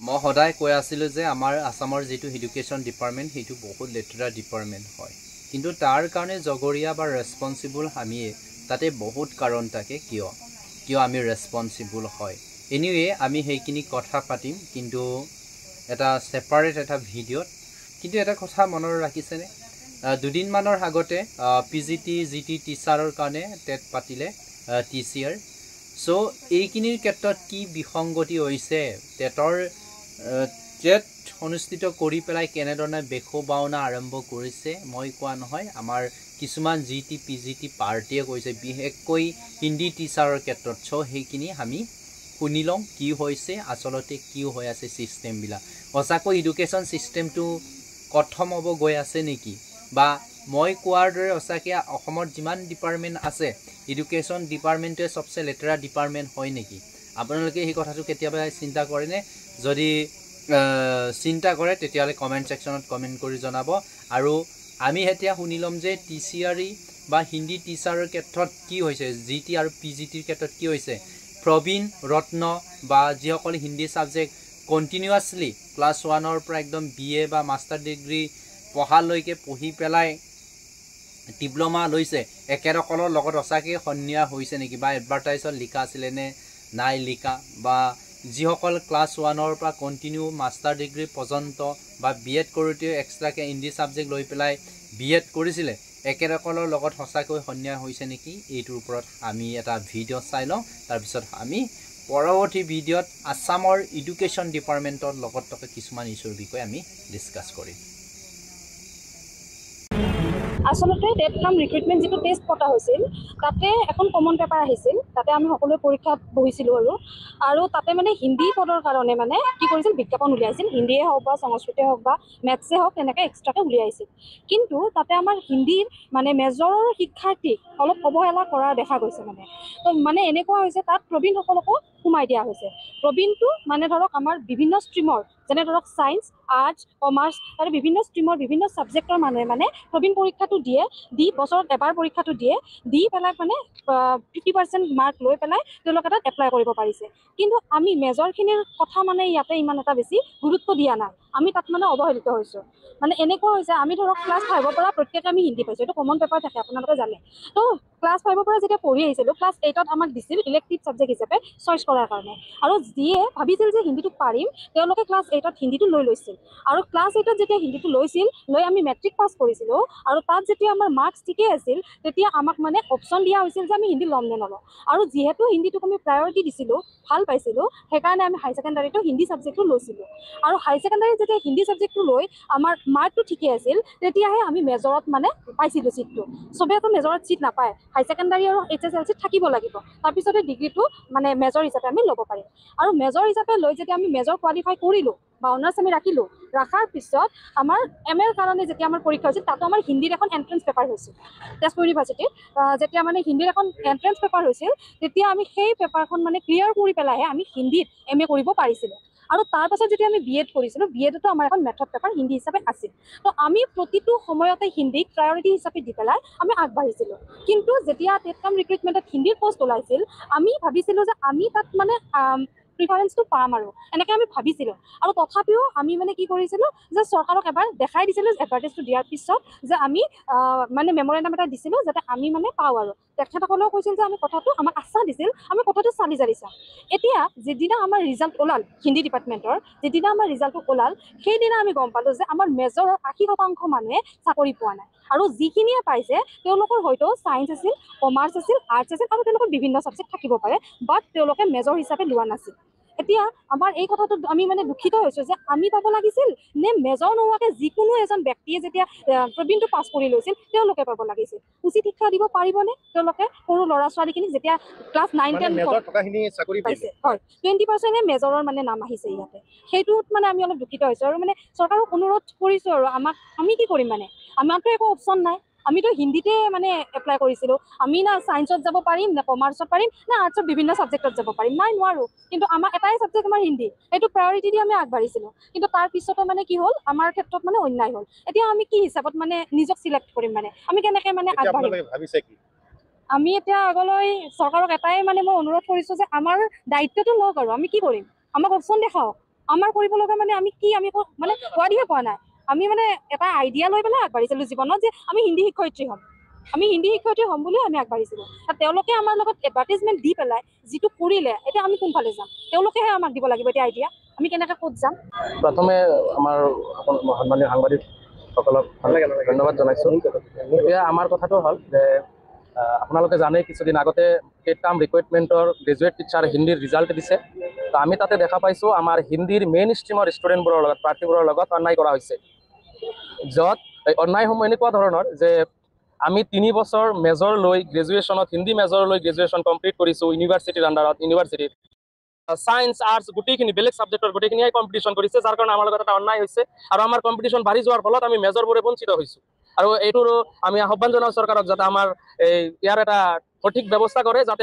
মই সদায় কৈ আছিলোঁ যে আমাৰ আসামৰ যিটো এডুকেশ্যন ডিপাৰ্টমেণ্ট সেইটো বহুত লেতেৰা ডিপাৰ্টমেণ্ট হয়, কিন্তু তাৰ কাৰণে জগৰীয়া বা ৰেছপনচিবল আমিয়ে তাতে বহুত কাৰণ থাকে কিয় আমি ৰেছপনচিবল হয়। এনিৱে আমি সেইখিনি কথা পাতিম কিন্তু এটা ছেপাৰেট এটা ভিডিঅ'ত। কিন্তু এটা কথা মনত ৰাখিছেনে, দুদিনমানৰ আগতে PGT GT টিচাৰৰ কাৰণে টেট পাতিলে TCR। চ' এইখিনিৰ ক্ষেত্ৰত কি বিসংগতি হৈছে, টেট অনুষ্ঠিত কৰি পেলাই কেনেধৰণে বেখুবাওনা আৰম্ভ কৰিছে মই কোৱা নহয়, আমাৰ কিছুমান GT PGT পাৰ্টিয়ে কৈছে, বিশেষকৈ হিন্দী টিচাৰৰ ক্ষেত্ৰত। চ' সেইখিনি আমি শুনি লওঁ কি হৈছে, আচলতে কি হৈ আছে ছিষ্টেমবিলাক। সঁচাকৈ এডুকেশ্যন ছিষ্টেমটো কথম হ'ব গৈ আছে নেকি, বা মই কোৱাৰ দৰে সঁচাকৈ অসমত যিমান ডিপাৰ্টমেণ্ট আছে এডুকেশ্যন ডিপাৰ্টমেণ্টটোৱে চবচে লেতেৰা ডিপাৰ্টমেণ্ট হয় নেকি? আপোনালোকে সেই কথাটো কেতিয়াবা চিন্তা কৰেনে? যদি চিন্তা কৰে তেতিয়াহ'লে কমেণ্ট ছেকশ্যনত কমেণ্ট কৰি জনাব। আৰু আমি এতিয়া শুনি ল'ম যে TCRE বা হিন্দী টিচাৰৰ ক্ষেত্ৰত কি হৈছে, GT আৰু PGTৰ ক্ষেত্ৰত কি হৈছে। প্ৰবীণ ৰত্ন বা যিসকলে হিন্দী ছাবজেক্ট কণ্টিনিউৱাছলি ক্লাছ 1ৰ পৰা একদম BA বা মাষ্টাৰ ডিগ্ৰী পঢ়ালৈকে পঢ়ি পেলাই ডিপ্ল'মা লৈছে, একেসকলৰ লগত সঁচাকৈ সন্ধিয়া হৈছে নেকি, বা এডভাৰটাইজত লিখা আছিলে নে নাই লিখা, বা যিসকল ক্লাছ 1ৰ পৰা কণ্টিনিউ মাষ্টাৰ ডিগ্ৰী পৰ্যন্ত বা BEd কৰোঁতেও এক্সট্ৰাকৈ হিন্দী ছাবজেক্ট লৈ পেলাই BEd কৰিছিলে, একেসকলৰ লগত সঁচাকৈ সন্ধিয়া হৈছে নেকি, এইটোৰ ওপৰত আমি এটা ভিডিঅ' চাই লওঁ। তাৰপিছত আমি পৰৱৰ্তী ভিডিঅ'ত আসামৰ এডুকেশ্যন ডিপাৰ্টমেণ্টৰ লগত থকা কিছুমান ইছ্যুৰ বিষয়ে আমি ডিছকাছ কৰিম। আচলতে টেট কাম ৰিক্ৰুটমেণ্ট যিটো টেষ্ট পতা হৈছিল তাতে এখন কমন পেপাৰ আহিছিল, তাতে আমি সকলোৱে পৰীক্ষাত বহিছিলোঁ আৰু তাতে মানে হিন্দী পদৰ কাৰণে মানে কি কৰিছিল, বিজ্ঞাপন উলিয়াইছিল, হিন্দীয়ে হওক বা সংস্কৃতে হওক বা মেথছে হওক, তেনেকৈ এক্সট্ৰাকৈ উলিয়াইছিল। কিন্তু তাতে আমাৰ হিন্দীৰ মানে মেজৰৰ শিক্ষাৰ্থীক অলপ অৱহেলা কৰা দেখা গৈছে। মানে এনেকুৱা হৈছে তাত প্ৰবীণসকলকো সোমাই দিয়া হৈছে। প্ৰবীণটো মানে ধৰক আমাৰ বিভিন্ন ষ্ট্ৰীমৰ, যেনে ধৰক ছায়েন্স, আৰ্টছ, কমাৰ্চ আৰু বিভিন্ন ষ্ট্ৰীমৰ বিভিন্ন ছাবজেক্টৰ মানুহে মানে প্ৰবীণ পৰীক্ষাটো দি বছৰত এবাৰ পৰীক্ষাটো দি পেলাই মানে 50% মাৰ্ক লৈ পেলাই তেওঁলোকে তাত এপ্লাই কৰিব পাৰিছে। কিন্তু আমি মেজৰখিনিৰ কথা মানে ইয়াতে ইমান এটা বেছি গুৰুত্ব দিয়া নাই, আমি তাত মানে অৱহেলিত হৈছোঁ। মানে এনেকুৱা হৈছে আমি ধৰক ক্লাছ 5ৰ পৰা প্ৰত্যেকে আমি হিন্দী পাইছোঁ, এইটো কমন পেপাৰ থাকে আপোনালোকে জানে। তো ক্লাছ 5ৰ পৰা যেতিয়া পঢ়ি আহিছিলোঁ, ক্লাছ 8ত আমাক দিছিল ইলেক্টিভ ছাবজেক্ট হিচাপে চইচ কৰাৰ কাৰণে, আৰু যিয়ে ভাবিছিল যে হিন্দীটো পাৰিম তেওঁলোকে ক্লাছ 8ত হিন্দীটো লৈছিল। আৰু ক্লাছ 8ত যেতিয়া হিন্দীটো লৈ আমি মেট্ৰিক পাছ কৰিছিলোঁ, আৰু তাত যেতিয়া আমাৰ মাৰ্কছ ঠিকেই আছিল তেতিয়া আমাক মানে অপশ্যন দিয়া হৈছিল যে আমি হিন্দী ল'ম নে নলওঁ। আৰু যিহেতু হিন্দীটোক আমি প্ৰায়ৰিটি দিছিলোঁ, ভাল পাইছিলোঁ, সেইকাৰণে আমি হাই ছেকেণ্ডাৰীটো হিন্দী ছাবজেক্টটো লৈছিলোঁ। আৰু হাই ছেকেণ্ডাৰীত যেতিয়া হিন্দী ছাবজেক্টটো লৈ আমাৰ মাৰ্কটো ঠিকেই আছিল, তেতিয়াহে আমি মেজৰত মানে পাইছিলোঁ ছিটটো। চবেইতো মেজৰত ছিট নাপায়, হাই ছেকেণ্ডাৰী আৰু HSLCত থাকিব লাগিব, তাৰপিছতে ডিগ্ৰীটো মানে মেজৰ হিচাপে আমি ল'ব পাৰিম। আৰু মেজৰ হিচাপে লৈ যেতিয়া আমি মেজৰ কোৱালিফাই কৰিলোঁ বা অনাৰ্ছ আমি ৰখাৰ পিছত আমাৰ MA ৰ কাৰণে যেতিয়া আমাৰ পৰীক্ষা হৈছিল, তাতো আমাৰ হিন্দীৰ এখন এণ্ট্ৰেঞ্চ পেপাৰ হৈছিল তেজপুৰ ইউনিভাৰ্চিটিত। যেতিয়া মানে হিন্দীৰ এখন এণ্ট্ৰেঞ্চ পেপাৰ হৈছিল, তেতিয়া আমি সেই পেপাৰখন মানে ক্লিয়াৰ কৰি পেলাইহে আমি হিন্দীত MA কৰিব পাৰিছিলোঁ। আৰু তাৰপাছত যেতিয়া আমি BEd কৰিছিলোঁ, BEdতো আমাৰ এখন মেথড পেপাৰ হিন্দী হিচাপে আছিল। তো আমি প্ৰতিটো সময়তে হিন্দীক প্ৰায়ৰিটি হিচাপে দি পেলাই আমি আগবাঢ়িছিলোঁ। কিন্তু যেতিয়া টেট কাম ৰিক্ৰুটমেণ্টত হিন্দীৰ পষ্ট ওলাইছিল, আমি ভাবিছিলোঁ যে আমি তাত মানে প্ৰিফাৰেঞ্চটো পাম আৰু এনেকৈ আমি ভাবিছিলোঁ। আৰু তথাপিও আমি মানে কি কৰিছিলোঁ যে চৰকাৰক এবাৰ দেখাই দিছিলোঁ এডভাৰটাইজটো দিয়াৰ পিছত, যে আমি মানে মেমৰেণ্ডাম এটা দিছিলোঁ যাতে আমি মানে পাওঁ। আৰু তেখেতসকলেও কৈছিল যে আমি কথাটো, আমাক আশ্বাস দিছিল আমি কথাটো চালি জাৰি চাম। এতিয়া যিদিনা আমাৰ ৰিজাল্ট ওলাল হিন্দী ডিপাৰ্টমেণ্টৰ, যিদিনা আমাৰ ৰিজাল্টটো ওলাল, সেইদিনা আমি গম পালোঁ যে আমাৰ মেজৰৰ 80% মানুহে চাকৰি পোৱা নাই। আৰু যিখিনিয়ে পাইছে তেওঁলোকৰ হয়তো ছায়েন্স আছিল, কমাৰ্চ আছিল, আৰ্টছ আছিল, আৰু তেওঁলোকৰ বিভিন্ন ছাবজেক্ট থাকিব পাৰে, বাট তেওঁলোকে মেজৰ হিচাপে লোৱা নাছিল। এতিয়া আমাৰ এই কথাটোত আমি মানে দুখিত হৈছোঁ যে আমি পাব লাগিছিল নে মেজৰ নোহোৱাকৈ যিকোনো এজন ব্যক্তিয়ে যেতিয়া প্ৰবীণটো পাছ কৰি লৈছিল তেওঁলোকে পাব লাগিছিল। উচিত শিক্ষা দিব পাৰিবনে তেওঁলোকে সৰু ল'ৰা ছোৱালীখিনিক যেতিয়া ক্লাছ 9-10 পাইছে? হয়, 20%হে মেজৰৰ মানে নাম আহিছে ইয়াতে। সেইটোত মানে আমি অলপ দুখিত হৈছোঁ। আৰু মানে চৰকাৰক অনুৰোধ কৰিছোঁ, আৰু আমি কি কৰিম, মানে আমাৰতো একো অপশ্যন নাই, আমিতো হিন্দীতে মানে এপ্লাই কৰিছিলোঁ। আমি না ছায়েন্সত যাব পাৰিম, না কমাৰ্চত পাৰিম, না আৰ্টছৰ বিভিন্ন ছাবজেক্টত যাব পাৰিম, নাই নোৱাৰোঁ। কিন্তু আমাৰ এটাই ছাবজেক্ট আমাৰ হিন্দী, সেইটো প্ৰায়ৰিটি দি আমি আগবাঢ়িছিলোঁ। কিন্তু তাৰ পিছতো মানে কি হ'ল, আমাৰ ক্ষেত্ৰত মানে অন্যায় হ'ল। এতিয়া আমি কি হিচাপত মানে নিজক চিলেক্ট কৰিম, মানে আমি কেনেকৈ মানে আগবাঢ়িম? আমি এতিয়া আগলৈ চৰকাৰক এটাই মানে মই অনুৰোধ কৰিছোঁ যে আমাৰ দায়িত্বটো লওক, আৰু আমি কি কৰিম, আমাক অপশ্যন দেখাওক। আমাৰ কৰিব লগা মানে আমি কি আমি মানে ৱাৰ্ডহে পোৱা নাই। আমি মানে এটা আইডিয়া লৈ পেলাই আগবাঢ়িছিলোঁ জীৱনত যে আমি হিন্দী শিক্ষয়িত্ৰী হ'ম, আমি হিন্দী শিক্ষয়িত্ৰী হ'ম বুলি আমি আগবাঢ়িছিলোঁ। তেওঁলোকে আমাৰ লগত এডভাৰটাইজমেণ্ট দি পেলাই যিটো কৰিলে, এতিয়া আমি কোনফালে যাম? তেওঁলোকেহে আমাক দিব লাগিব এতিয়া আইডিয়া, আমি কেনেকৈ ক'ত যাম। প্ৰথমে আমাৰ সন্মানীয় সাংবাদিকসকলক ধন্যবাদ জনাইছোঁ। এতিয়া আমাৰ কথাটো হ'ল যে আপোনালোকে জানে কিছুদিন আগতে টেট কাম ৰিক্ৰুইটমেণ্টৰ গ্ৰেজুৱেট টিচাৰ হিন্দীৰ ৰিজাল্ট দিছে। তো আমি তাতে দেখা পাইছোঁ আমাৰ হিন্দীৰ মেইন ষ্ট্ৰীমৰ ষ্টুডেণ্টবোৰৰ লগত প্ৰাৰ্থীবোৰৰ লগত অন্যায় কৰা হৈছে, য'ত এই অন্যায়সমূহ এনেকুৱা ধৰণৰ যে আমি 3 বছৰ মেজৰ লৈ গ্ৰেজুৱেশ্যনত হিন্দী মেজৰ লৈ গ্ৰেজুৱেশ্যন কমপ্লিট কৰিছোঁ ইউনিভাৰ্চিটিৰ আণ্ডাৰত, ইউনিভাৰ্চিটিত সায়েন্স আৰ্টছ গোটেইখিনি বেলেগ ছাবজেক্টৰ গোটেইখিনিয়ে কম্পিটিশ্যন কৰিছে, যাৰ কাৰণে আমাৰ লগত এটা অন্যায় হৈছে আৰু আমাৰ কম্পিটিশ্যন বাঢ়ি যোৱাৰ ফলত আমি মেজৰবোৰে বঞ্চিত হৈছোঁ। আৰু এইটোৰো আমি আহ্বান জনাওঁ চৰকাৰক যাতে আমাৰ ইয়াৰ এটা সঠিক ব্যৱস্থা কৰে, যাতে